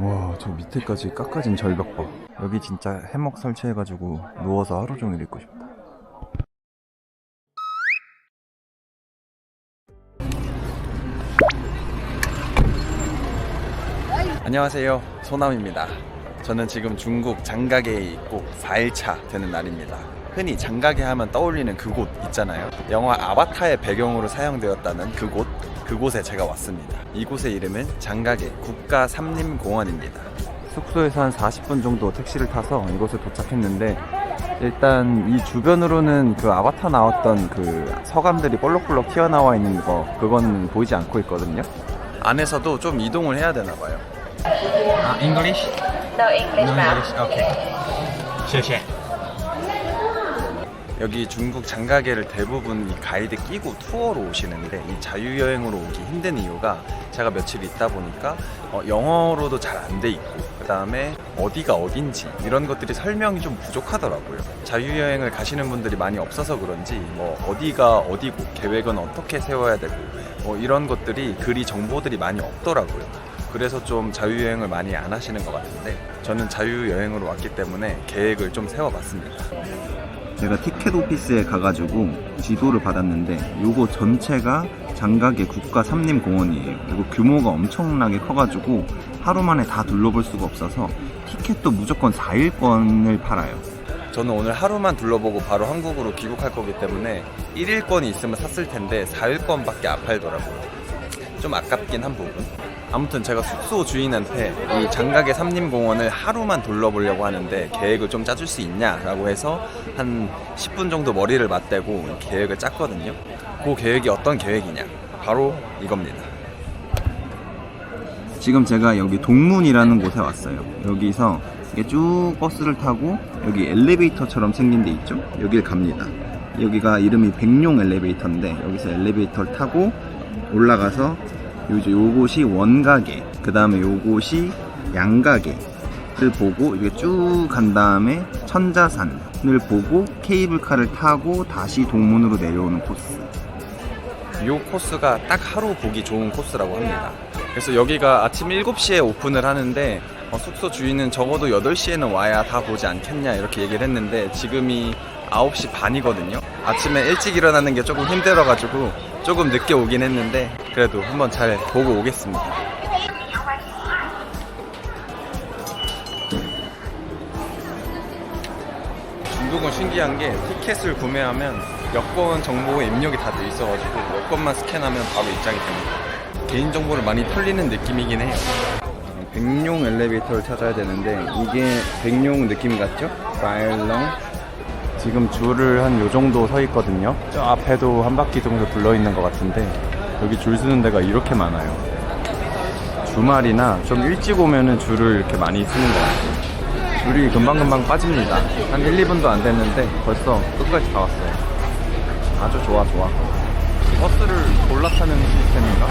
와, 저 밑에까지 깎아진 절벽 봐. 여기 진짜 해먹 설치해가지고 누워서 하루 종일 있고 싶다. 안녕하세요, 소남입니다. 저는 지금 중국 장가게에 있고 4일차 되는 날입니다. 흔히 장가게 하면 떠올리는 그곳 있잖아요. 영화 아바타의 배경으로 사용되었다는 그곳에 제가 왔습니다. 이곳의 이름은 장가게 국가삼림공원입니다. 숙소에서 한 40분 정도 택시를 타서 이곳에 도착했는데, 일단 이 주변으로는 그 아바타 나왔던 그 서감들이 볼록볼록 튀어나와 있는 그건 보이지 않고 있거든요. 안에서도 좀 이동을 해야 되나 봐요. English? No English, No ma'am. English. Okay. 谢谢. 여기 중국 장가게를 대부분 이 가이드 끼고 투어로 오시는데, 이 자유여행으로 오기 힘든 이유가 제가 며칠 있다 보니까 영어로도 잘 안 돼 있고, 그 다음에 어디가 어딘지 이런 것들이 설명이 좀 부족하더라고요. 자유여행을 가시는 분들이 많이 없어서 그런지 어디가 어디고 계획은 어떻게 세워야 되고 이런 것들이 글이 정보들이 많이 없더라고요. 그래서 좀 자유여행을 많이 안 하시는 것 같은데, 저는 자유여행으로 왔기 때문에 계획을 좀 세워봤습니다. 제가 티켓 오피스에 가가지고 지도를 받았는데, 요거 전체가 장가게 국가삼림공원이에요. 그리고 규모가 엄청나게 커가지고 하루 만에 다 둘러볼 수가 없어서 티켓도 무조건 4일권을 팔아요. 저는 오늘 하루만 둘러보고 바로 한국으로 귀국할 거기 때문에 1일권이 있으면 샀을 텐데 4일권밖에 안 팔더라고요. 좀 아깝긴 한 부분. 아무튼 제가 숙소 주인한테 이 장가게 삼림공원을 하루만 둘러보려고 하는데 계획을 좀 짜줄 수 있냐라고 해서 한 10분 정도 머리를 맞대고 계획을 짰거든요. 그 계획이 어떤 계획이냐, 바로 이겁니다. 지금 제가 여기 동문이라는 곳에 왔어요. 여기서 이게 쭉 버스를 타고 여기 엘리베이터처럼 생긴 데 있죠? 여길 갑니다. 여기가 이름이 백룡 엘리베이터인데, 여기서 엘리베이터를 타고 올라가서 요곳이 원가게, 그 다음에 요곳이 양가게를 보고 이렇게 쭉 간 다음에 천자산을 보고 케이블카를 타고 다시 동문으로 내려오는 코스. 이 코스가 딱 하루 보기 좋은 코스라고 합니다. 그래서 여기가 아침 7시에 오픈을 하는데 숙소 주인은 적어도 8시에는 와야 다 보지 않겠냐 이렇게 얘기를 했는데, 지금이 9시 반이거든요. 아침에 일찍 일어나는 게 조금 힘들어가지고 조금 늦게 오긴 했는데, 그래도 한번 잘 보고 오겠습니다. 중국은 신기한 게 티켓을 구매하면 여권 정보에 입력이 다 돼 있어가지고 여권만 스캔하면 바로 입장이 됩니다. 개인정보를 많이 털리는 느낌이긴 해요. 백룡 엘리베이터를 찾아야 되는데, 이게 백룡 느낌 같죠? 파일롱. 지금 줄을 한 요정도 서 있거든요. 저 앞에도 한 바퀴 정도 둘러 있는 것 같은데, 여기 줄 서는 데가 이렇게 많아요. 주말이나 좀 일찍 오면은 줄을 이렇게 많이 서는 것 같아요. 줄이 금방금방 빠집니다. 한 1, 2분도 안 됐는데 벌써 끝까지 다 왔어요. 아주 좋아. 버스를 골라 타는 시스템인가?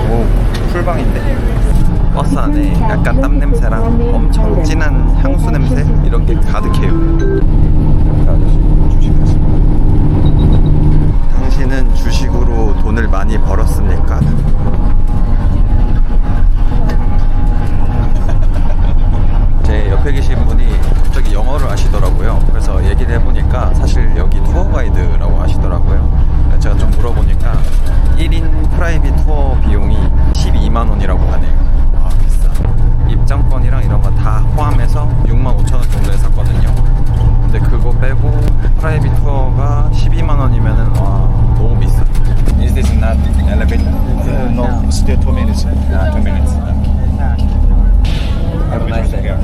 오, 풀방인데 버스 안에 약간 땀 냄새랑 엄청 진한 향수 냄새 이런 게 가득해요. 당신은 주식으로 돈을 많이 벌었습니까? 제 옆에 계신 분이 갑자기 영어를 하시더라고요. 그래서 얘기를 해보니까 사실 여기 투어 가이드라고 하시더라고요. 제가 좀 물어보니까 1인 프라이빗 투어 비용이 12만 원이라고 하네요. 와, 비싸. 입장권이랑 이런 거 다 포함해서 6만 5천 원 정도에 샀거든요. 근데 그거 빼고 프라이빗 투어가 12만 원이면은 와, 너무 비싸. Is this not elevator? No, still 2 minutes. 2 minutes. Have a nice day.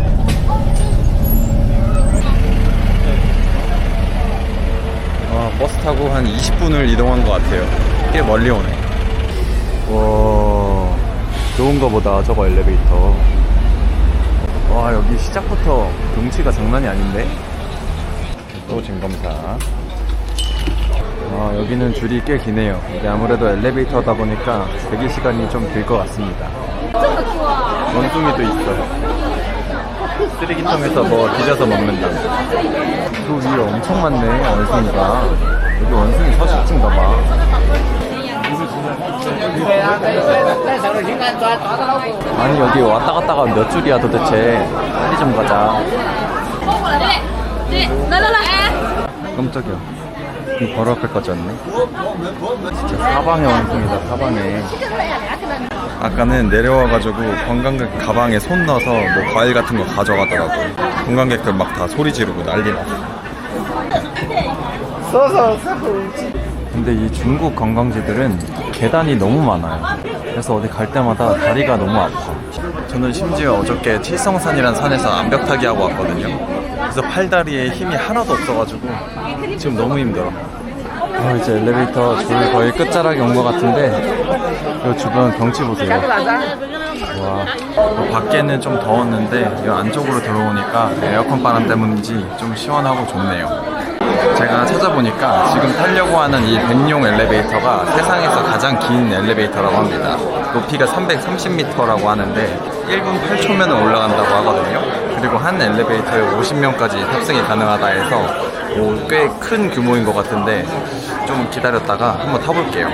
버스 타고 한 20분을 이동한 것 같아요. 꽤 멀리 오네. 와, 좋은 거보다 저거 엘리베이터. 와, 여기 시작부터 경치가 장난이 아닌데? 또 점검사. 여기는 줄이 꽤 기네요. 이게 아무래도 엘리베이터다 보니까 대기 시간이 좀 길 것 같습니다. 원숭이도 있어. 쓰레기통에서 뭐 뒤져서 먹는다. 그 위에 엄청 많네, 원숭이가. 여기 원숭이 서식지인가 봐. 아니 여기 왔다 갔다가 몇 줄이야 도대체. 빨리 좀 가자. 깜짝이야. 바로 앞에까지 왔네. 진짜 사방에 왕통이다. 사방에. 아까는 내려와가지고 관광객 가방에 손 넣어서 뭐 과일 같은 거 가져가더라고. 관광객들 막 다 소리 지르고 난리 났어. 근데 이 중국 관광지들은 계단이 너무 많아요. 그래서 어디 갈 때마다 다리가 너무 아파. 저는 심지어 어저께 칠성산이라는 산에서 암벽타기 하고 왔거든요. 그래서 팔다리에 힘이 하나도 없어가지고 지금 너무 힘들어. 이제 엘리베이터 줄 거의 끝자락에 온 것 같은데 이 주변 경치 보세요. 와, 밖에는 좀 더웠는데 이 안쪽으로 들어오니까 에어컨 바람 때문인지 좀 시원하고 좋네요. 제가 찾아보니까 지금 타려고 하는 이 백룡 엘리베이터가 세상에서 가장 긴 엘리베이터라고 합니다. 높이가 330m라고 하는데 1분 8초면 올라간다고 하거든요. 그리고 한 엘리베이터에 50명까지 탑승이 가능하다 해서 꽤 큰 규모인 것 같은데 좀 기다렸다가 한번 타볼게요.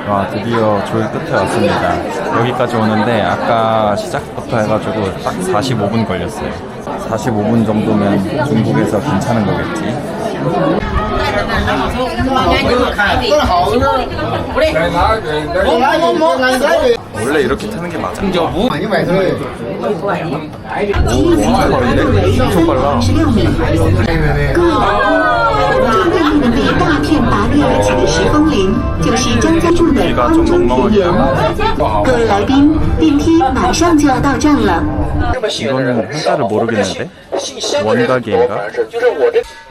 와, 드디어 줄 끝에 왔습니다. 여기까지 오는데 아까 시작부터 해가지고 딱 45분 걸렸어요. 45분 정도면 중국에서 괜찮은 거겠지. 원래 이렇게 타는 게 맞아? 오, 엄청 빠른데? 엄청 빨라. 大片拔地而起的石峰林，就是张家注的 여기가 方 좀 中天 멍멍하게 园。各位来宾，电梯马上就要到站了。 이거는 한자를 모르겠는데? 원가게인가?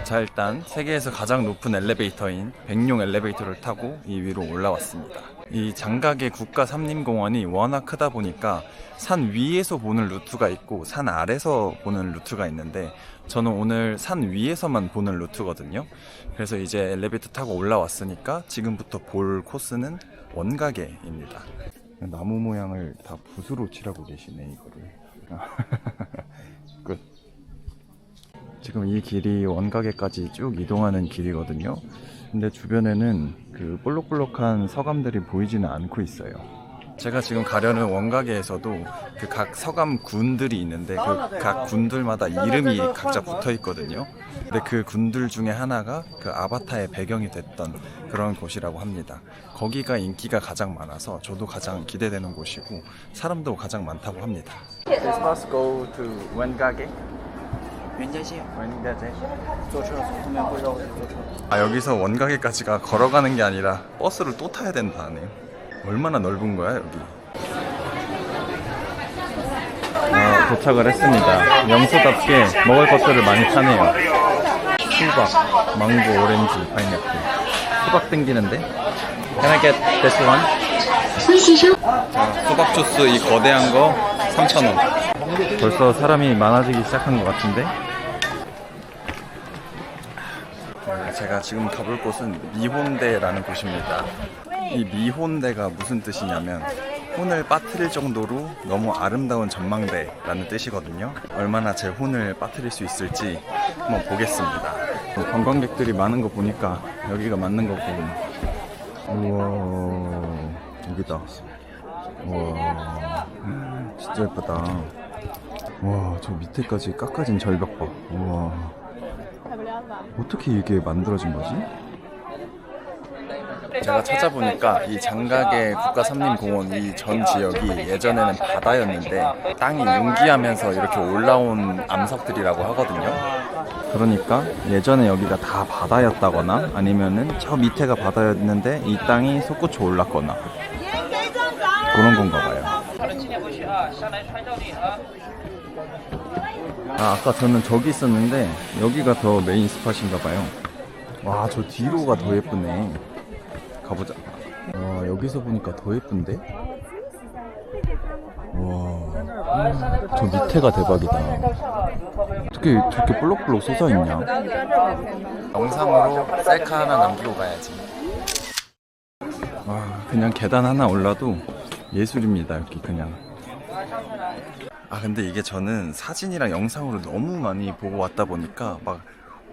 자, 일단 세계에서 가장 높은 엘리베이터인 백룡 엘리베이터를 타고 이 위로 올라왔습니다. 이 장가게 국가삼림공원이 워낙 크다 보니까 산 위에서 보는 루트가 있고 산 아래서 보는 루트가 있는데 저는 오늘 산 위에서만 보는 루트거든요. 그래서 이제 엘리베이터 타고 올라왔으니까 지금부터 볼 코스는 원가게입니다. 나무 모양을 다 붓으로 칠하고 계시네, 이거를. 끝. 지금 이 길이 원가게까지 쭉 이동하는 길이거든요. 근데 주변에는 그 볼록볼록한 서감들이 보이지는 않고 있어요. 제가 지금 가려는 원가게에서도 그 각 서감 군들이 있는데 그 각 군들마다 이름이 각자 붙어 있거든요. 근데 그 군들 중에 하나가 그 아바타의 배경이 됐던 그런 곳이라고 합니다. 거기가 인기가 가장 많아서 저도 가장 기대되는 곳이고 사람도 가장 많다고 합니다. This bus go to 원가게? 원가게. 아, 여기서 원가게까지가 걸어가는 게 아니라 버스를 또 타야 된다네요. 얼마나 넓은 거야 여기. 도착을 했습니다. 영수답게 먹을 것들을 많이 파네요. 수박, 망고, 오렌지, 파인애플. 수박 땡기는데? Can I get this one? 자, 수박 주스 이 거대한 거 3,000원. 벌써 사람이 많아지기 시작한 것 같은데? 제가 지금 가볼 곳은 미혼대라는 곳입니다. 이 미혼대가 무슨 뜻이냐면 혼을 빠뜨릴 정도로 너무 아름다운 전망대라는 뜻이거든요. 얼마나 제 혼을 빠뜨릴 수 있을지 한번 보겠습니다. 관광객들이 많은 거 보니까 여기가 맞는 거고. 우와, 여기다. 우와, 진짜 예쁘다. 와, 저 밑에까지 깎아진 절벽 봐. 우와, 어떻게 이게 만들어진 거지? 제가 찾아보니까 이 장가게 국가삼림공원 이 전 지역이 예전에는 바다였는데 땅이 융기하면서 이렇게 올라온 암석들이라고 하거든요. 그러니까 예전에 여기가 다 바다였다거나 아니면은 저 밑에가 바다였는데 이 땅이 솟구쳐 올랐거나 그런 건가 봐요. 아까 저는 저기 있었는데 여기가 더 메인 스팟인가 봐요. 와, 저 뒤로가 더 예쁘네. 가보자. 와, 여기서 보니까 더 예쁜데? 와, 저 밑에가 대박이다. 어떻게 저렇게 볼록볼록 솟아있냐? 영상으로 셀카 하나 남기고 가야지. 와, 그냥 계단 하나 올라도 예술입니다, 여기 그냥. 근데 이게 저는 사진이랑 영상으로 너무 많이 보고 왔다 보니까 막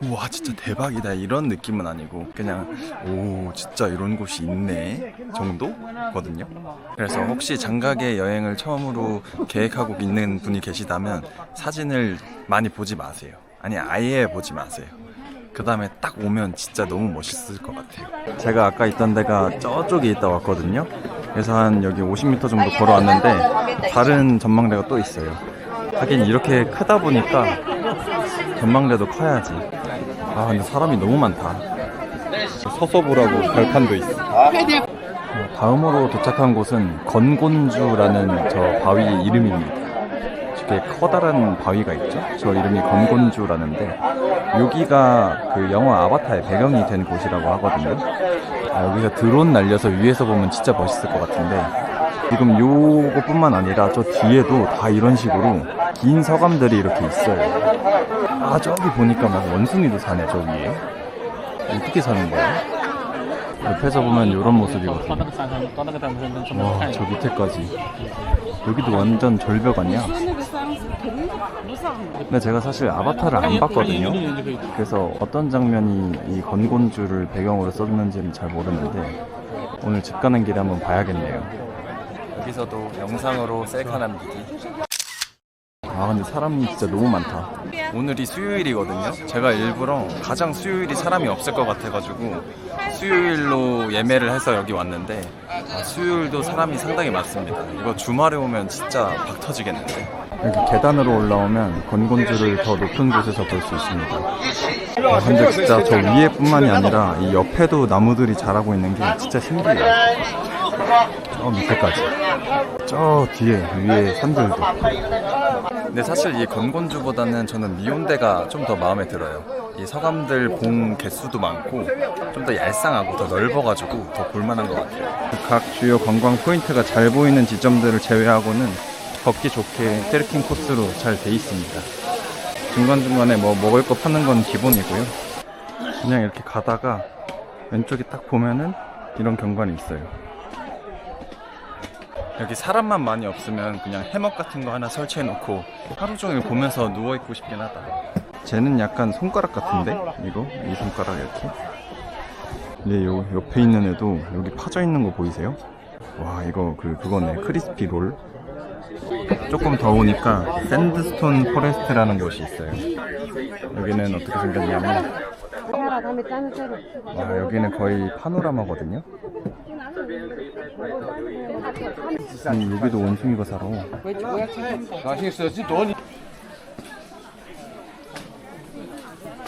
우와 진짜 대박이다 이런 느낌은 아니고 그냥 오 진짜 이런 곳이 있네 정도거든요. 그래서 혹시 장가게 여행을 처음으로 계획하고 있는 분이 계시다면 사진을 많이 보지 마세요. 아니 아예 보지 마세요. 그 다음에 딱 오면 진짜 너무 멋있을 것 같아요. 제가 아까 있던 데가 저쪽에 있다 왔거든요. 그래서 한 여기 50m 정도 걸어왔는데 다른 전망대가 또 있어요. 하긴 이렇게 크다 보니까 전망대도 커야지. 아 근데 사람이 너무 많다. 서서 보라고 발판도 있어. 다음으로 도착한 곳은 건곤주라는 저 바위의 이름입니다. 이렇게 커다란 바위가 있죠. 저 이름이 건곤주라는데 여기가 그 영화 아바타의 배경이 된 곳이라고 하거든요. 여기서 드론 날려서 위에서 보면 진짜 멋있을 것 같은데 지금 요것뿐만 아니라 저 뒤에도 다 이런 식으로 긴 서감들이 이렇게 있어요. 아 저기 보니까 막 원숭이도 사네. 저 위에 어떻게 사는 거야? 옆에서 보면 이런 모습이거든요. 와 저 밑에까지 여기도 완전 절벽 아니야? 근데 제가 사실 아바타를 안 봤거든요. 그래서 어떤 장면이 이 건곤주를 배경으로 썼는지는 잘 모르는데 오늘 집 가는 길에 한번 봐야겠네요. 여기서도 영상으로 셀카 남기기. 아 근데 사람이 진짜 너무 많다. 오늘이 수요일이거든요. 제가 일부러 가장 수요일이 사람이 없을 것 같아가지고 수요일로 예매를 해서 여기 왔는데 수요일도 사람이 상당히 많습니다. 이거 주말에 오면 진짜 박 터지겠는데. 여기 계단으로 올라오면 건곤주를 더 높은 곳에서 볼 수 있습니다. 근데 진짜 저 위에뿐만이 아니라 이 옆에도 나무들이 자라고 있는 게 진짜 신기해요. 저 밑에까지 저 뒤에 위에 산들도. 근데 사실 이 건곤주보다는 저는 미온대가 좀 더 마음에 들어요. 이 서감들 봉 개수도 많고 좀 더 얄쌍하고 더 넓어가지고 더 볼만한 것 같아요. 각 주요 관광 포인트가 잘 보이는 지점들을 제외하고는 걷기 좋게 트레킹 코스로 잘 돼 있습니다. 중간중간에 뭐 먹을 거 파는 건 기본이고요. 그냥 이렇게 가다가 왼쪽에 딱 보면은 이런 경관이 있어요. 여기 사람만 많이 없으면 그냥 해먹 같은 거 하나 설치해 놓고 하루 종일 보면서 누워있고 싶긴 하다. 쟤는 약간 손가락 같은데? 이거? 이 손가락 이렇게? 근데 요 옆에 있는 애도 여기 파져 있는 거 보이세요? 와 이거 그거네. 크리스피 롤. 조금 더우니까 샌드스톤 포레스트라는 곳이 있어요. 여기는 어떻게 생겼냐면 와 여기는 거의 파노라마거든요. 여기도 원숭이가 살아.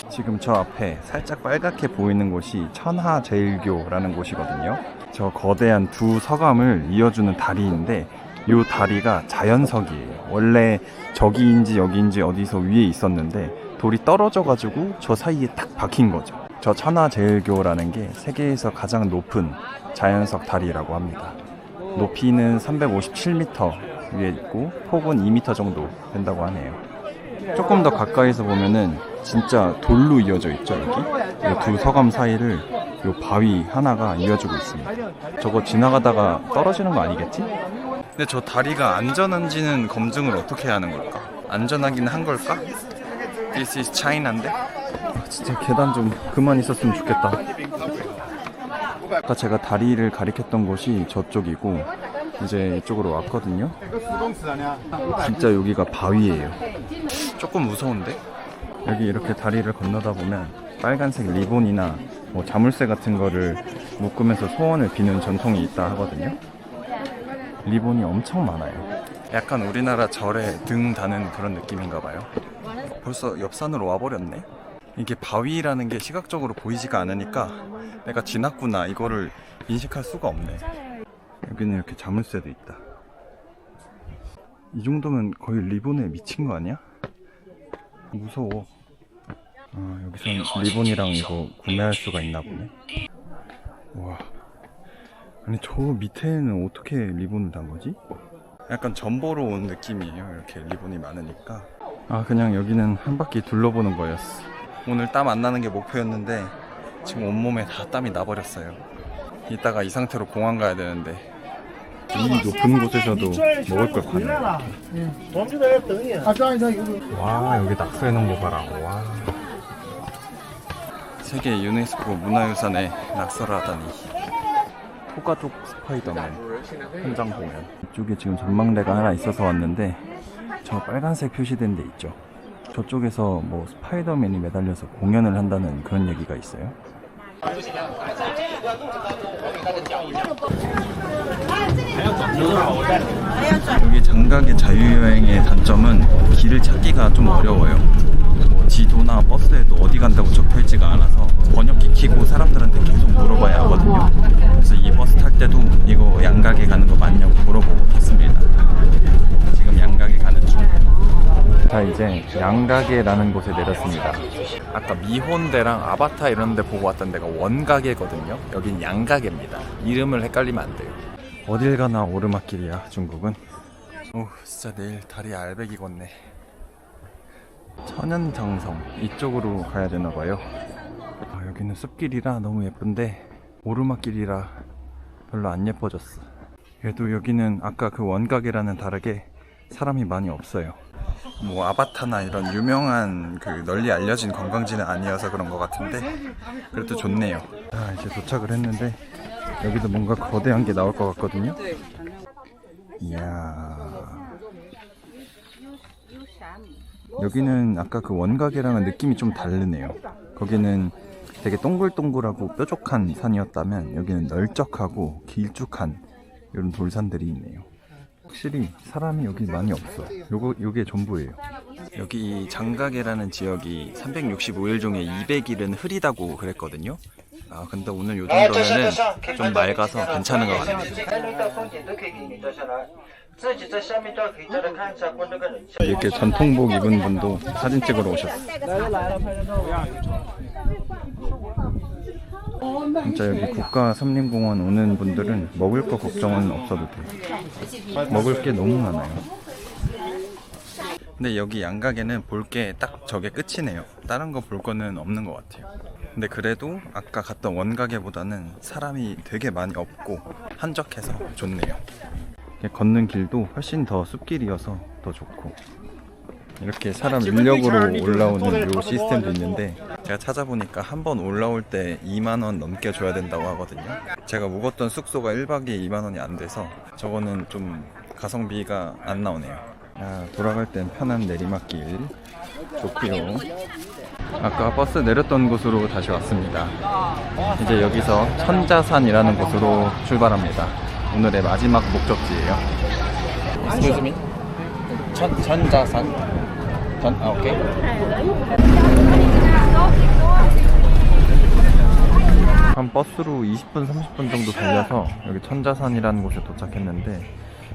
지금 저 앞에 살짝 빨갛게 보이는 곳이 천하제일교라는 곳이거든요. 저 거대한 두 서감을 이어주는 다리인데 이 다리가 자연석이에요. 원래 저기인지 여기인지 어디서 위에 있었는데 돌이 떨어져가지고 저 사이에 딱 박힌 거죠. 저 천하제일교라는 게 세계에서 가장 높은 자연석 다리라고 합니다. 높이는 357m 위에 있고 폭은 2m 정도 된다고 하네요. 조금 더 가까이서 보면은 진짜 돌로 이어져 있죠. 여기 이 두 서감 사이를 이 바위 하나가 이어주고 있습니다. 저거 지나가다가 떨어지는 거 아니겠지? 근데 저 다리가 안전한지는 검증을 어떻게 하는 걸까? 안전하긴 한 걸까? This is China인데? 진짜 계단 좀 그만 있었으면 좋겠다. 아까 제가 다리를 가리켰던 곳이 저쪽이고 이제 이쪽으로 왔거든요. 진짜 여기가 바위예요. 조금 무서운데? 여기 이렇게 다리를 건너다 보면 빨간색 리본이나 뭐 자물쇠 같은 거를 묶으면서 소원을 비는 전통이 있다 하거든요. 리본이 엄청 많아요. 약간 우리나라 절에 등 다는 그런 느낌인가 봐요. 벌써 옆산으로 와버렸네. 이게 바위라는 게 시각적으로 보이지가 않으니까 내가 지났구나 이거를 인식할 수가 없네. 여기는 이렇게 자물쇠도 있다. 이 정도면 거의 리본에 미친 거 아니야? 무서워. 여기선 리본이랑 이거 구매할 수가 있나 보네. 와, 아니 저 밑에는 어떻게 리본을 단 거지? 약간 점보러 온 느낌이에요. 이렇게 리본이 많으니까. 그냥 여기는 한 바퀴 둘러보는 거였어. 오늘 땀 안 나는 게 목표였는데 지금 온몸에 다 땀이 나버렸어요. 이따가 이 상태로 공항 가야 되는데 이 높은 곳에서도 먹을 걸 파네. 와 여기 낙서해 놓은 거 봐라. 와 세계 유네스코 문화유산에 낙설하다니. 포가족 스파이더맨 현장 공연. 이쪽에 지금 전망대가 하나 있어서 왔는데 저 빨간색 표시된 데 있죠. 저쪽에서 뭐 스파이더맨이 매달려서 공연을 한다는 그런 얘기가 있어요. 여기 장각의 자유여행의 단점은 길을 찾기가 좀 어려워요. 뭐 지도나 버스에도 어디 간다고 적혀있지가 않아서 번역기 켜고 사람들한테 계속 물어봐야 하거든요. 그래서 이 버스 탈 때도 이거 양각에 가는 거 맞냐고 물어보고 탔습니다. 지금 양각에 가는 중. 자, 이제 양가게라는 곳에 내렸습니다. 아까 미혼대랑 아바타 이런 데 보고 왔던 데가 원가게거든요. 여긴 양가게입니다. 이름을 헷갈리면 안 돼요. 어딜 가나 오르막길이야, 중국은. 오, 진짜 내일 다리 알배기 걷네. 천연정성 이쪽으로 가야 되나 봐요. 아, 여기는 숲길이라 너무 예쁜데 오르막길이라 별로 안 예뻐졌어. 그래도 여기는 아까 그 원가게라는 다르게 사람이 많이 없어요. 뭐 아바타나 이런 유명한 그 널리 알려진 관광지는 아니어서 그런 것 같은데 그래도 좋네요. 아, 이제 도착을 했는데 여기도 뭔가 거대한 게 나올 것 같거든요. 이야, 여기는 아까 그 원가게랑은 느낌이 좀 다르네요. 거기는 되게 동글동글하고 뾰족한 산이었다면 여기는 널쩍하고 길쭉한 이런 돌산들이 있네요. 확실히 사람이 여기 많이 없어. 요게 전부예요. 여기 이 장가게라는 지역이 365일 중에 200일은 흐리다고 그랬거든요. 아, 근데 오늘 요 정도면은 좀 맑아서 괜찮은 것 같아요. 이렇게 전통복 입은 분도 사진 찍으러 오셨어요. 진짜 여기 국가森林공원 오는 분들은 먹을 거 걱정은 없어도 돼요. 먹을 게 너무 많아요. 근데 여기 양가게는 볼 게 딱 저게 끝이네요. 다른 거 볼 거는 없는 것 같아요. 근데 그래도 아까 갔던 원가게보다는 사람이 되게 많이 없고 한적해서 좋네요. 걷는 길도 훨씬 더 숲길이어서 더 좋고, 이렇게 사람 인력으로 올라오는 요 시스템도 있는데 제가 찾아보니까 한 번 올라올 때 2만원 넘게 줘야 된다고 하거든요. 제가 묵었던 숙소가 1박에 2만원이 안 돼서 저거는 좀 가성비가 안 나오네요. 아, 돌아갈 땐 편한 내리막길 좋고요. 아까 버스 내렸던 곳으로 다시 왔습니다. 이제 여기서 천자산이라는 곳으로 출발합니다. 오늘의 마지막 목적지예요. Excuse me. 천자산. 오케이. 한 버스로 20분, 30분 정도 달려서 여기 천자산이라는 곳에 도착했는데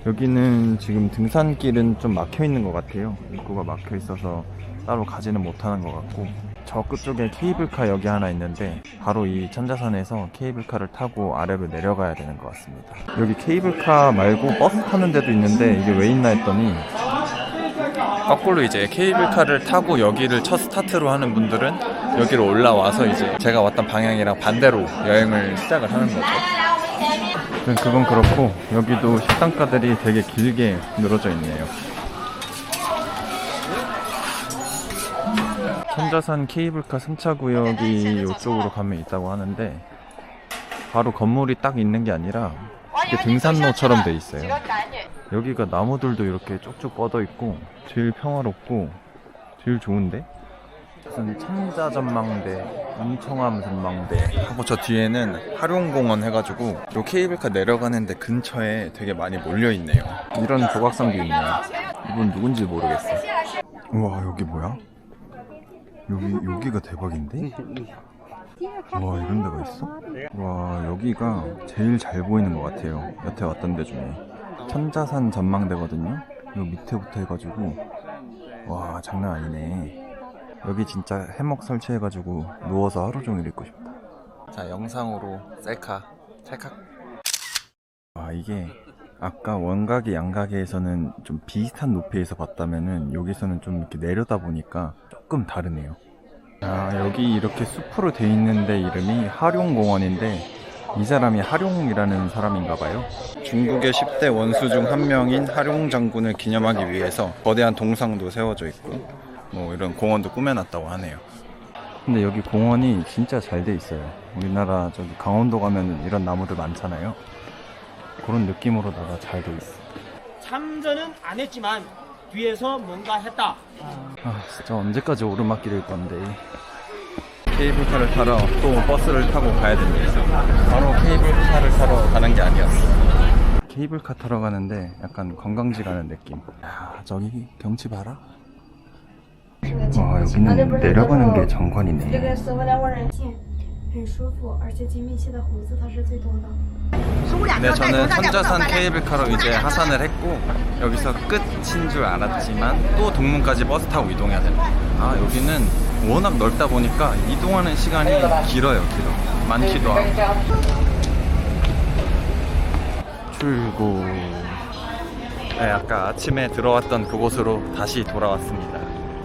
여기는 지금 등산길은 좀 막혀 있는 것 같아요. 입구가 막혀 있어서 따로 가지는 못하는 것 같고, 저 끝쪽에 케이블카 역이 하나 있는데 바로 이 천자산에서 케이블카를 타고 아래로 내려가야 되는 것 같습니다. 여기 케이블카 말고 버스 타는 데도 있는데 이게 왜 있나 했더니 거꾸로 이제 케이블카를 타고 여기를 첫 스타트로 하는 분들은 여기로 올라와서 이제 제가 왔던 방향이랑 반대로 여행을 시작을 하는 거죠. 그건 그렇고 여기도 식당가들이 되게 길게 늘어져 있네요. 천자산 케이블카 승차구역이 이쪽으로 가면 있다고 하는데 바로 건물이 딱 있는 게 아니라 이렇게 등산로처럼 돼 있어요. 여기가 나무들도 이렇게 쭉쭉 뻗어 있고 제일 평화롭고 제일 좋은데? 무슨 천자전망대, 은청암 전망대 하고 저 뒤에는 하룡공원 해가지고 요 케이블카 내려가는데 근처에 되게 많이 몰려있네요. 이런 조각상도 있네요. 이분 누군지 모르겠어. 우와, 여기 뭐야? 여기가 대박인데? 와, 이런 데가 있어? 와, 여기가 제일 잘 보이는 것 같아요. 여태 왔던 데 중에. 천자산 전망대거든요. 요 밑에부터 해가지고 와, 장난 아니네. 여기 진짜 해먹 설치해가지고 누워서 하루 종일 있고 싶다. 자, 영상으로 셀카 찰칵. 아, 이게 아까 원가게 양가게에서는 좀 비슷한 높이에서 봤다면은 여기서는 좀 이렇게 내려다 보니까 조금 다르네요. 아, 여기 이렇게 숲으로 돼 있는데 이름이 하룡공원인데 이 사람이 하룡이라는 사람인가봐요. 중국의 10대 원수 중 한 명인 하룡 장군을 기념하기 위해서 거대한 동상도 세워져 있고 뭐 이런 공원도 꾸며놨다고 하네요. 근데 여기 공원이 진짜 잘 돼 있어요. 우리나라 저기 강원도 가면 이런 나무들 많잖아요. 그런 느낌으로다가 잘 돼 있어. 참전은 안 했지만 뒤에서 뭔가 했다. 아 진짜 언제까지 오르막길일 건데. 케이블카를 타러 또 버스를 타고 가야 됩니다. 바로 케이블카를 타러 가는 게 아니었어. 케이블카 타러 가는데 약간 관광지 가는 느낌. 야 저기 경치 봐라. 와 여기는 내려가는 게 정관이네. 很舒服，而且金密期的胡子它是最多的。 네, 저는 선자산 케이블카로 이제 하산을 했고 여기서 끝인 줄 알았지만 또 동문까지 버스 타고 이동해야 됩니다. 아 여기는 워낙 넓다 보니까 이동하는 시간이 길어요. 많기도 하고. 출구. 네, 아까 아침에 들어왔던 그곳으로 다시 돌아왔습니다.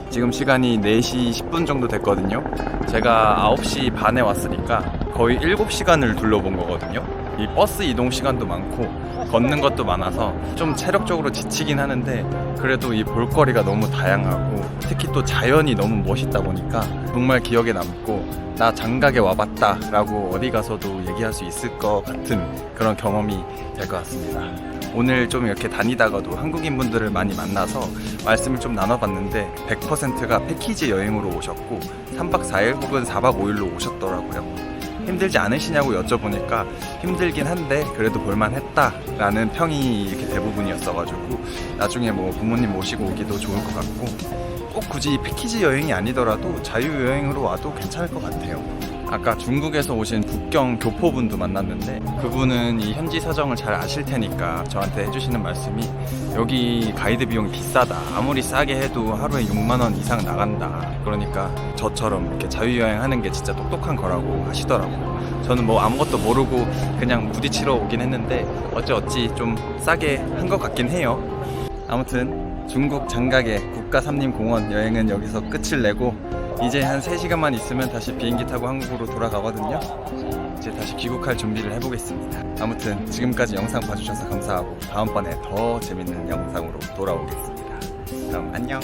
지금 시간이 4시 10분 정도 됐거든요. 제가 9시 반에 왔으니까 거의 7시간을 둘러본 거거든요. 이 버스 이동 시간도 많고 걷는 것도 많아서 좀 체력적으로 지치긴 하는데 그래도 이 볼거리가 너무 다양하고 특히 또 자연이 너무 멋있다 보니까 정말 기억에 남고 나 장각에 와봤다 라고 어디 가서도 얘기할 수 있을 것 같은 그런 경험이 될 것 같습니다. 오늘 좀 이렇게 다니다가도 한국인 분들을 많이 만나서 말씀을 좀 나눠봤는데 100%가 패키지 여행으로 오셨고 3박 4일 혹은 4박 5일로 오셨더라고요. 힘들지 않으시냐고 여쭤보니까 힘들긴 한데 그래도 볼만했다 라는 평이 이렇게 대부분이었어가지고 나중에 뭐 부모님 모시고 오기도 좋을 것 같고 꼭 굳이 패키지 여행이 아니더라도 자유여행으로 와도 괜찮을 것 같아요. 아까 중국에서 오신 북경 교포분도 만났는데 그분은 이 현지 사정을 잘 아실 테니까 저한테 해주시는 말씀이 여기 가이드 비용이 비싸다. 아무리 싸게 해도 하루에 6만 원 이상 나간다. 그러니까 저처럼 이렇게 자유여행 하는 게 진짜 똑똑한 거라고 하시더라고요. 저는 뭐 아무것도 모르고 그냥 부딪히러 오긴 했는데 어찌 좀 싸게 한 것 같긴 해요. 아무튼 중국 장각의 국가삼림공원 여행은 여기서 끝을 내고 이제 한 3시간만 있으면 다시 비행기 타고 한국으로 돌아가거든요. 이제 다시 귀국할 준비를 해보겠습니다. 아무튼 지금까지 영상 봐주셔서 감사하고 다음번에 더 재밌는 영상으로 돌아오겠습니다. 그럼 안녕.